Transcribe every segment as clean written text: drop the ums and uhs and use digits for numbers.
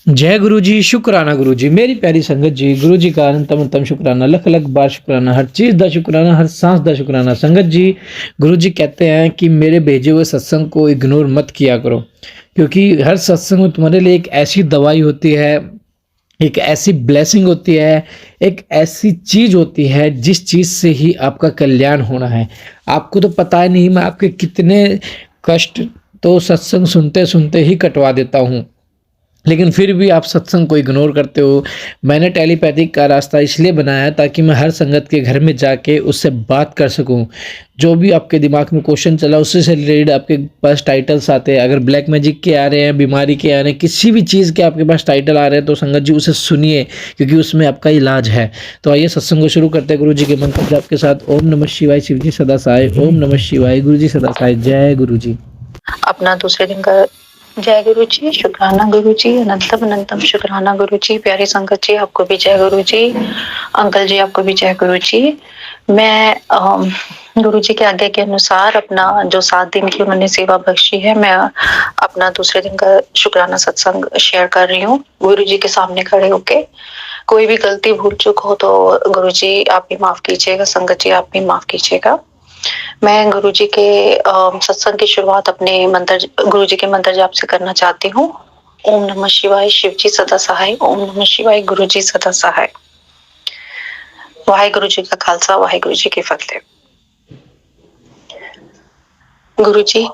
जय गुरु जी, शुक्राना गुरु जी, मेरी प्यारी संगत जी, गुरु जी का अनंतम अनंतम शुक्राना, लख लख बार शुक्राना, हर चीज़ दा शुक्राना, हर सांस दा शुक्राना। संगत जी, गुरु जी कहते हैं कि मेरे भेजे हुए सत्संग को इग्नोर मत किया करो, क्योंकि हर सत्संग में तुम्हारे लिए एक ऐसी दवाई होती है, एक ऐसी ब्लेसिंग होती है, एक ऐसी चीज़ होती है जिस चीज़ से ही आपका कल्याण होना है। आपको तो पता ही नहीं मैं आपके कितने कष्ट तो सत्संग सुनते-सुनते ही कटवा देता हूँ। लेकिन फिर भी आप सत्संग को इग्नोर करते हो। मैंने टेलीपैथिक का रास्ता इसलिए बनाया है ताकि मैं हर संगत के घर में जाके उससे बात कर सकूँ। जो भी आपके दिमाग में क्वेश्चन चला उससे से रिलेटेड आपके पास टाइटल्स आते हैं। अगर ब्लैक मैजिक के आ रहे हैं, बीमारी के आ रहे हैं, किसी भी चीज़ के आपके पास टाइटल आ रहे हैं तो संगत जी उसे सुनिए, क्योंकि उसमें आपका इलाज है। तो आइए सत्संग को शुरू करते हैं गुरु जी के मंत्र जाप के साथ। ओम नमः शिवाय, शिव जी सदा सहाय। ओम नमः शिवाय, गुरु जी सदा सहाय। जय गुरु जी। अपना दूसरे दिन का जय गुरु जी, शुक्राना गुरु जी, अनंतम अनंतम शुक्राना गुरु जी। प्यारी संगत जी, आपको भी जय गुरु जी। अंकल जी, आपको भी जय गुरु जी। मैं गुरु जी के आज्ञा के अनुसार अपना जो 7 दिन की उन्होंने सेवा बख्शी है, मैं अपना दूसरे दिन का शुक्राना सत्संग शेयर कर रही हूँ गुरु जी के सामने खड़े होके। कोई भी गलती भूल चूक हो तो गुरु जी आप भी माफ कीजिएगा, संगत जी आप भी माफ कीजिएगा। मैं गुरुजी के सत्संग की शुरुआत अपने मंत्र गुरुजी के मंत्र जाप से करना चाहती हूँ। ओम नमः शिवाय, शिव जी सदा सहाय। ओम नमः शिवाय, गुरु जी सदा सहाय। वाहे गुरु जी का खालसा, वाहे गुरु जी की फतेह। गुरु जी,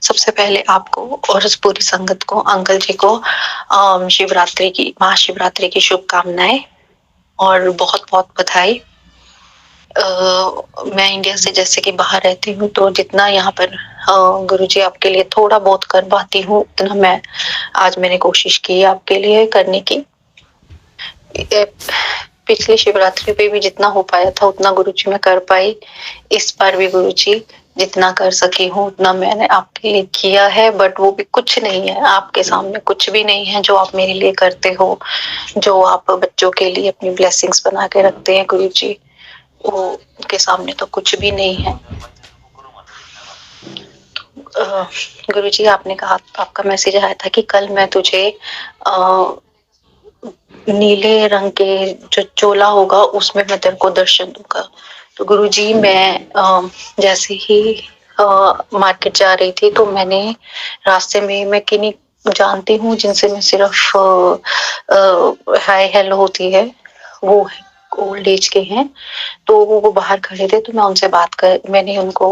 सबसे पहले आपको और इस पूरी संगत को, अंकल जी को शिवरात्रि की, महाशिवरात्रि की शुभकामनाएं और बहुत बहुत बधाई। मैं इंडिया से जैसे कि बाहर रहती हूँ, तो जितना यहाँ पर गुरुजी आपके लिए थोड़ा बहुत कर पाती हूँ, उतना मैं आज मैंने कोशिश की आपके लिए करने की। पिछली शिवरात्रि पे भी जितना हो पाया था उतना गुरुजी मैं कर पाई। इस बार भी गुरुजी जितना कर सकी हूँ उतना मैंने आपके लिए किया है, बट वो भी कुछ नहीं है आपके सामने, कुछ भी नहीं है जो आप मेरे लिए करते हो, जो आप बच्चों के लिए अपनी ब्लेसिंग्स बना के रखते हैं गुरुजी, वो उनके सामने तो कुछ भी नहीं है। गुरुजी, आपने कहा, आपका मैसेज आया था कि कल मैं तुझे नीले रंग के जो चोला होगा उसमें मैं तेरे को दर्शन दूंगा। तो गुरुजी, मैं जैसे ही मार्केट जा रही थी तो मैंने रास्ते में, मैं किन्हीं जानती हूँ जिनसे मैं सिर्फ हाय हेलो होती है, वो ओल्ड एज के हैं, तो वो बाहर खड़े थे, तो मैं उनसे बात कर, मैंने उनको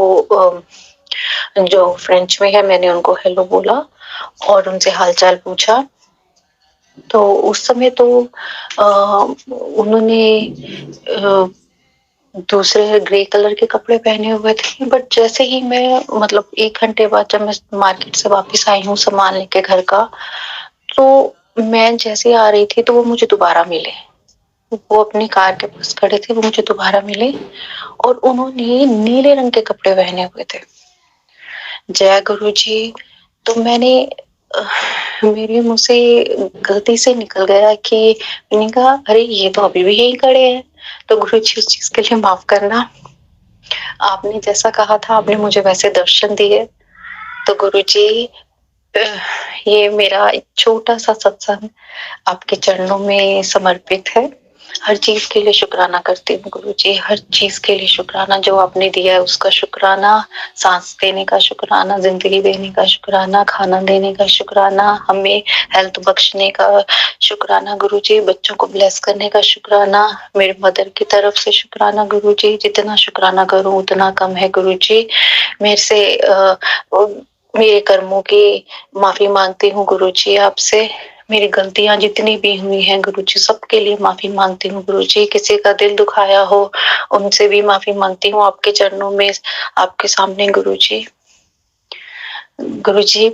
जो फ्रेंच में है, मैंने उनको हेलो बोला और उनसे हालचाल पूछा। तो उस समय तो उन्होंने दूसरे ग्रे कलर के कपड़े पहने हुए थे, बट जैसे ही मैं, मतलब 1 घंटे बाद जब मैं मार्केट से वापस आई हूँ सामान लेके घर का, तो मैं जैसे आ रही थी तो वो मुझे दोबारा मिले। वो अपनी कार के पास खड़े थे, वो मुझे दोबारा मिले और उन्होंने नीले रंग के कपड़े पहने हुए थे। जय गुरु जी। तो मेरे मुंह से गलती से निकल गया कि मैंने कहा अरे ये तो अभी भी यहीं खड़े हैं। तो गुरु जी उस चीज के लिए माफ करना। आपने जैसा कहा था आपने मुझे वैसे दर्शन दिए। तो गुरु जी, ये मेरा एक छोटा सा सत्संग आपके चरणों में समर्पित है। हर चीज के लिए शुक्राना करती हूँ गुरु जी, हर चीज के लिए शुक्राना, जो आपने दिया है उसका शुक्राना, सांस देने का शुक्राना, जिंदगी देने का शुक्राना, खाना देने का शुक्राना, हमें हेल्थ बख्शने का शुक्राना गुरु जी, बच्चों को ब्लेस करने का शुक्राना, मेरे मदर की तरफ से शुक्राना गुरु जी। जितना शुक्राना करूं उतना कम है गुरु जी। मेरे से मेरे कर्मों की माफी मांगती हूँ गुरु जी आपसे। मेरी गलतियां जितनी भी हुई हैं गुरु जी, सबके लिए माफी मांगती हूँ गुरु जी। किसी का दिल दुखाया हो उनसे भी माफी मांगती हूँ आपके चरणों में, आपके सामने गुरु जी। गुरु जी,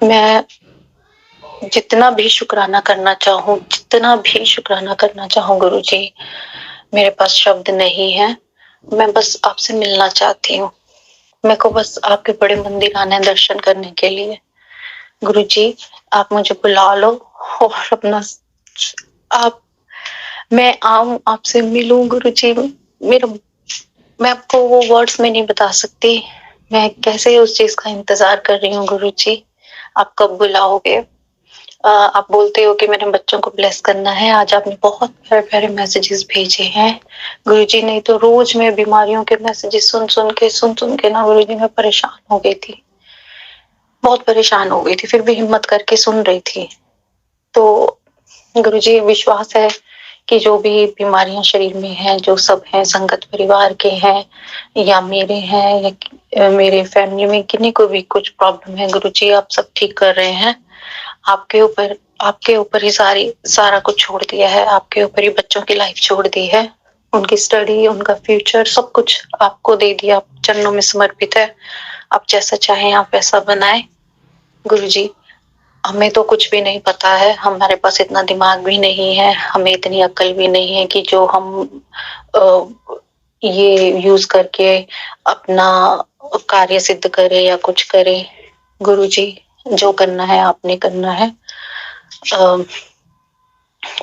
मैं जितना भी शुक्राना करना चाहूँ, जितना भी शुक्राना करना चाहूँ गुरु जी, मेरे पास शब्द नहीं है। मैं बस आपसे मिलना चाहती हूँ। मेरे को बस आपके बड़े मंदिर आना है दर्शन करने के लिए। गुरु जी, आप मुझे बुला लो और अपना आप मैं आऊं, आपसे मिलूं गुरु जी। मेरा मैं आपको वो वर्ड्स में नहीं बता सकती, मैं कैसे उस चीज का इंतजार कर रही हूँ गुरु जी। आप कब बुलाओगे? आप बोलते हो कि मैंने बच्चों को ब्लेस करना है। आज आपने बहुत प्यारे-प्यारे मैसेजेस भेजे हैं। गुरुजी, नहीं तो रोज़ मैं बीमारियों के मैसेजेस सुन-सुन के ना गुरुजी मैं परेशान हो गई थी। बहुत परेशान हो गई थी, फिर भी हिम्मत करके सुन रही थी। तो गुरुजी, विश्वास है कि जो भी बीमारियाँ शरीर में हैं, जो सब हैं, संगत परिवार के हैं या मेरे हैं या मेरे फैमिली में किन्हीं को भी कुछ प्रॉब्लम है, गुरुजी आप सब ठीक कर रहे हैं। आपके ऊपर ही सारा कुछ छोड़ दिया है, आपके ऊपर ही बच्चों की लाइफ छोड़ दी है। उनकी स्टडी, उनका फ्यूचर सब कुछ आपको दे दिया, आप चरणों में समर्पित है। आप जैसा चाहें आप वैसा बनाएँ। गुरुजी, हमें तो कुछ भी नहीं पता है, हमारे पास इतना दिमाग भी नहीं है, हमें इतनी अक्ल भी नहीं है कि जो हम अ, ये यूज़ करके अपना कार्य सिद्ध करें या कुछ करें। गुरुजी, जो करना है आपने करना है। अ,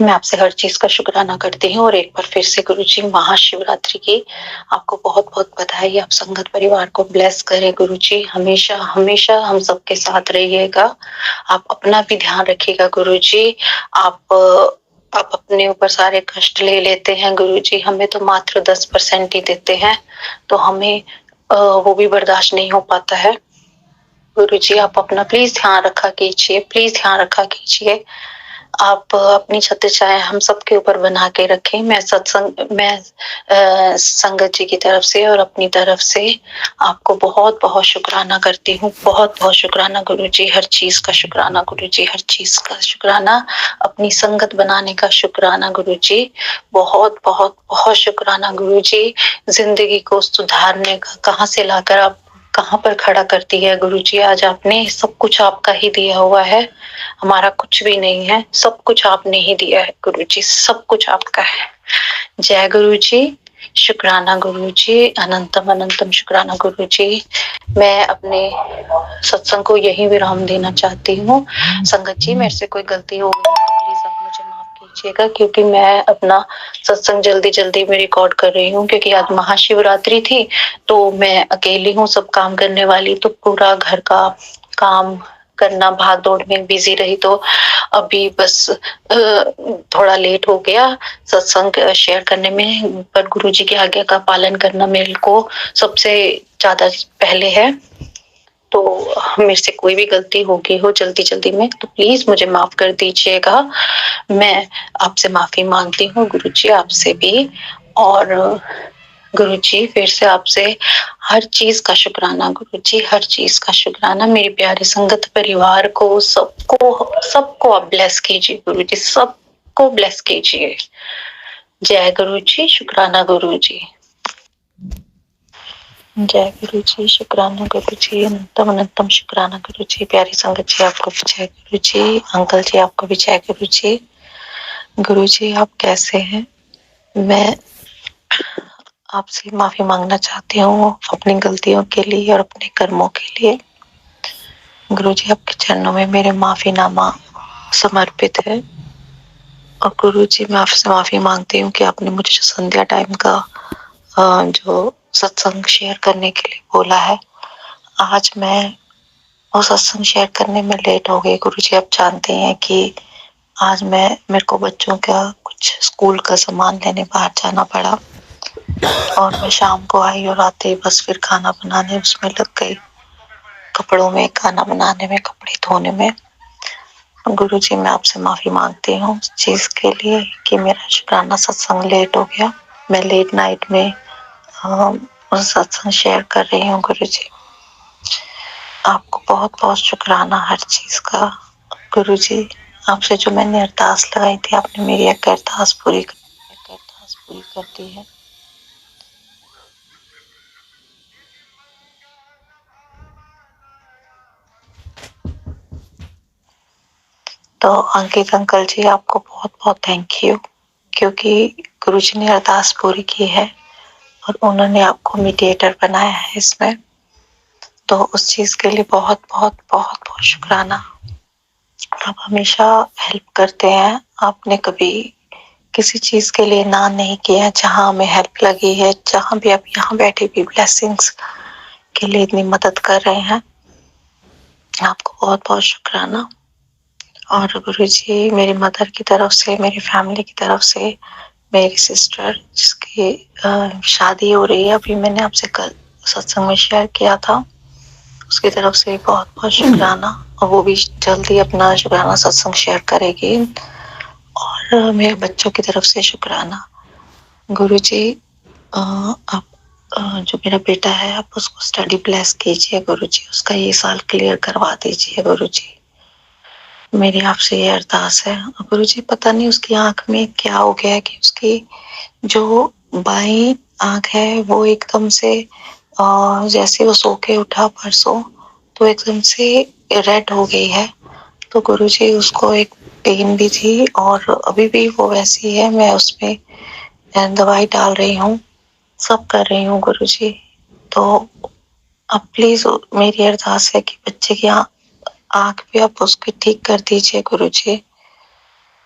मैं आपसे हर चीज़ का शुक्राना करती हूँ और एक बार फिर से गुरुजी महाशिवरात्रि की आपको बहुत-बहुत बधाई। आप संगत परिवार को ब्लेस करें गुरुजी, हमेशा हम सबके साथ रहिएगा। आप अपना भी ध्यान रखिएगा गुरुजी। आप अपने ऊपर सारे कष्ट ले लेते हैं गुरुजी, हमें तो मात्र 10% ही देते हैं, तो हमें वो भी बर्दाश्त नहीं हो पाता है। गुरुजी, आप अपना प्लीज़ ध्यान रखा कीजिए, प्लीज़ ध्यान रखा कीजिए। आप अपनी छत्र-छाया हम सबके ऊपर बना के रखें। मैं संगत जी की तरफ से और अपनी तरफ से आपको बहुत-बहुत शुक्राना करती हूँ। बहुत-बहुत शुक्राना गुरुजी, हर चीज़ का शुक्राना गुरुजी, हर चीज़ का शुक्राना। अपनी संगत बनाने का शुक्राना गुरुजी। बहुत-बहुत बहुत शुक्राना गुरुजी। ज़िंदगी को सुधारने का कहाँ से लाकर आप कहाँ पर खड़ा करती है गुरुजी। आज आपने सब कुछ आपका ही दिया हुआ है, हमारा कुछ भी नहीं है, सब कुछ आपने ही दिया है गुरुजी, सब कुछ आपका है। जय गुरुजी, शुक्राना गुरुजी, अनंतम अनंतम शुक्राना गुरुजी। मैं अपने सत्संग को यहीं विराम देना चाहती हूँ। संगत जी, मेरे से कोई गलती हो गई तो प्लीज़ आप मुझे माफ़ कीजिएगा, क्योंकि मैं अपना सत्संग जल्दी-जल्दी में रिकॉर्ड कर रही हूँ, क्योंकि आज महाशिवरात्रि थी, तो मैं अकेली हूँ सब काम करने वाली, तो पूरा घर का काम करना, भाग-दौड़ में बिज़ी रही, तो अभी बस थोड़ा लेट हो गया सत्संग शेयर करने में, पर गुरुजी की आज्ञा का पालन करना मेरे को सबसे ज़्यादा पहले है। तो मेरे से कोई भी गलती हो गई हो जल्दी-जल्दी में तो प्लीज़ मुझे माफ़ कर दीजिएगा। मैं आपसे माफ़ी माँगती हूँ गुरुजी, आपसे भी, और गुरुजी फिर से आपसे हर चीज़ का शुक्राना गुरुजी, हर चीज़ का शुक्राना। मेरे प्यारे संगत परिवार को, सबको आप ब्लेस कीजिए गुरुजी, सबको ब्लेस कीजिए। जय गुरुजी, शुक्राना गुरुजी। जय गुरुजी, शुक्राना गुरुजी, अनंतम अनंतम शुक्राना गुरुजी। प्यारी संगत जी आपको भी जय गुरुजी, अंकल जी आपको भी जय गुरुजी। गुरुजी, आप कैसे हैं? मैं आपसे माफ़ी माँगना चाहती हूँ अपनी गलतियों के लिए और अपने कर्मों के लिए। गुरुजी, आपके चरणों में मेरे माफ़ीनामा समर्पित है। और गुरुजी, मैं आपसे माफ़ी माँगती हूँ कि आपने मुझे जो संध्या टाइम का जो सत्संग शेयर करने के लिए बोला है, आज मैं वो सत्संग शेयर करने में लेट हो गई। गुरुजी, आप जानते हैं कि आज मेरे को बच्चों का कुछ स्कूल का सामान लेने बाहर जाना पड़ा, और मैं शाम को आई और आते ही बस फिर खाना बनाने उसमें लग गई, कपड़ों में, खाना बनाने में, कपड़े धोने में। गुरुजी, मैं आपसे माफ़ी माँगती हूँ इस चीज़ के लिए कि मेरा शुक्राना सत्संग लेट हो गया। मैं लेट नाइट में सत्संग शेयर कर रही हूँ गुरुजी। आपको बहुत-बहुत शुक्राना हर चीज़ का गुरुजी। आपसे जो मैंने अरदास लगाई थी, आपने मेरी एक अरदास पूरी कर दी है। तो अंकित अंकल जी, आपको बहुत-बहुत थैंक यू, क्योंकि गुरुजी ने अरदास पूरी की है और उन्होंने आपको मीडिएटर बनाया है इसमें, तो उस चीज़ के लिए बहुत-बहुत शुक्राना। आप हमेशा हेल्प करते हैं, आपने कभी किसी चीज़ के लिए ना नहीं किया, जहाँ हमें हेल्प लगी है, जहाँ भी आप यहाँ बैठे भी ब्लेसिंग्स के लिए इतनी मदद कर रहे हैं, आपको बहुत-बहुत शुक्राना। और गुरुजी मेरी मदर की तरफ से, मेरी फैमिली की तरफ से, मेरी सिस्टर जिसकी शादी हो रही है, अभी मैंने आपसे कल सत्संग में शेयर किया था, उसकी तरफ से बहुत बहुत शुक्राना। और वो भी जल्दी अपना शुक्राना सत्संग शेयर करेगी। और मेरे बच्चों की तरफ से शुक्राना। गुरुजी आप जो मेरा बेटा है, आप उसको स्टडी ब्लेस कीजिए गुरुजी, उसका ये साल क्लियर करवा दीजिए गुरुजी। मेरी आपसे ये अरदास है। गुरुजी पता नहीं उसकी आंख में क्या हो गया है कि उसकी जो बाईं आंख है वो एकदम से जैसे वो सो के उठा परसों, तो एकदम से रेड हो गई है। तो गुरुजी उसको एक पेन भी थी और अभी भी वो वैसी है। मैं उसमें दवाई डाल रही हूँ, सब कर रही हूँ गुरुजी। तो अब प्लीज मेरी अरदास है कि बच्चे की आंख भी आप उसकी ठीक कर दीजिए गुरुजी।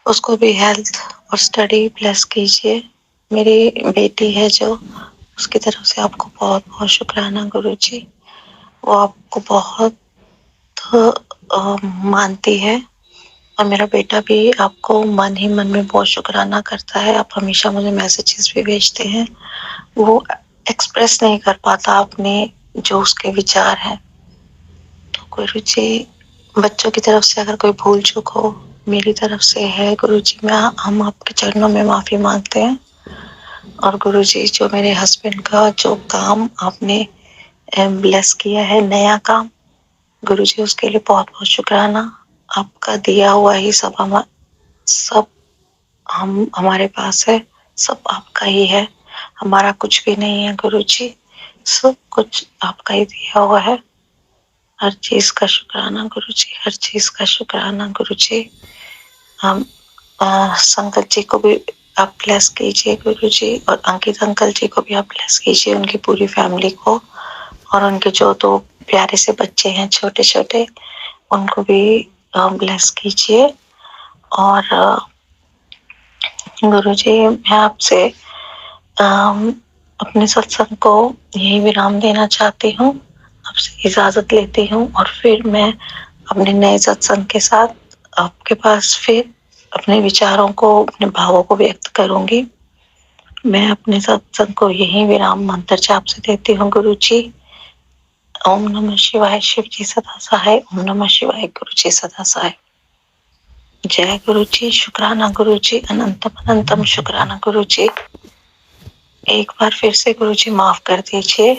उसको भी हेल्थ और स्टडी ब्लेस कीजिए। मेरी बेटी है जो, उसकी तरफ से आपको बहुत बहुत शुक्राना गुरुजी। वो आपको बहुत मानती है और मेरा बेटा भी आपको मन ही मन में बहुत शुक्राना करता है। आप हमेशा मुझे मैसेजेस भी भेजते हैं, वो एक्सप्रेस नहीं कर पाता अपने जो उसके विचार हैं। तो गुरुजी बच्चों की तरफ से अगर कोई भूल चूक हो, मेरी तरफ से है गुरुजी, मैं हम आपके चरणों में माफी मांगते हैं। और गुरुजी जो मेरे हस्बैंड का जो काम आपने ब्लेस किया है, नया काम, गुरुजी उसके लिए बहुत बहुत शुक्राना। आपका दिया हुआ ही सब हम हमारे पास है, सब आपका ही है, हमारा कुछ भी नहीं है गुरुजी, सब कुछ आपका ही दिया हुआ है। हर चीज का शुक्राना गुरुजी, हर चीज का शुक्राना गुरुजी। हम संकट जी को भी आप ब्लेस कीजिए गुरुजी, और अंकित अंकल जी को भी आप ब्लेस कीजिए, उनकी पूरी फैमिली को, और उनके जो दो प्यारे से बच्चे हैं छोटे छोटे, उनको भी ब्लेस कीजिए। और गुरुजी मैं आपसे अपने सत्संग को यही विराम देना चाहती हूँ, आपसे इजाजत लेती हूँ, और फिर मैं अपने नए सत्संग के साथ आपके पास फिर अपने विचारों को, अपने भावों को व्यक्त करूंगी। मैं अपने सत्संग को यही विराम मंत्र जाप से देती हूँ गुरुजी। ओम नमः शिवाय, शिव जी सदा सहाय। ओम नमः शिवाय, गुरु जी सदा सहाय। जय गुरु जी, शुक्राना गुरु जी, अनंतम अनंतम शुक्राना गुरु जी। एक बार फिर से गुरु जी माफ कर दीजिए,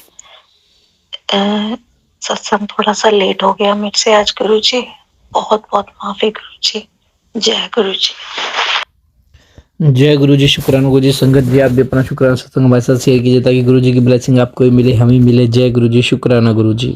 सत्संग थोड़ा सा लेट हो गया मेरे से आज गुरु जी, बहुत बहुत माफी गुरु जी। जय गुरु जी। जय गुरु जी, शुक्राना गुरु जी। संगत जी आप भी अपना शुक्राना सत्संग हमारे साथ शेयर कीजिए ताकि गुरु जी की ब्लेसिंग आपको भी मिले, हमें मिले। जय गुरु जी, शुक्राना गुरु जी।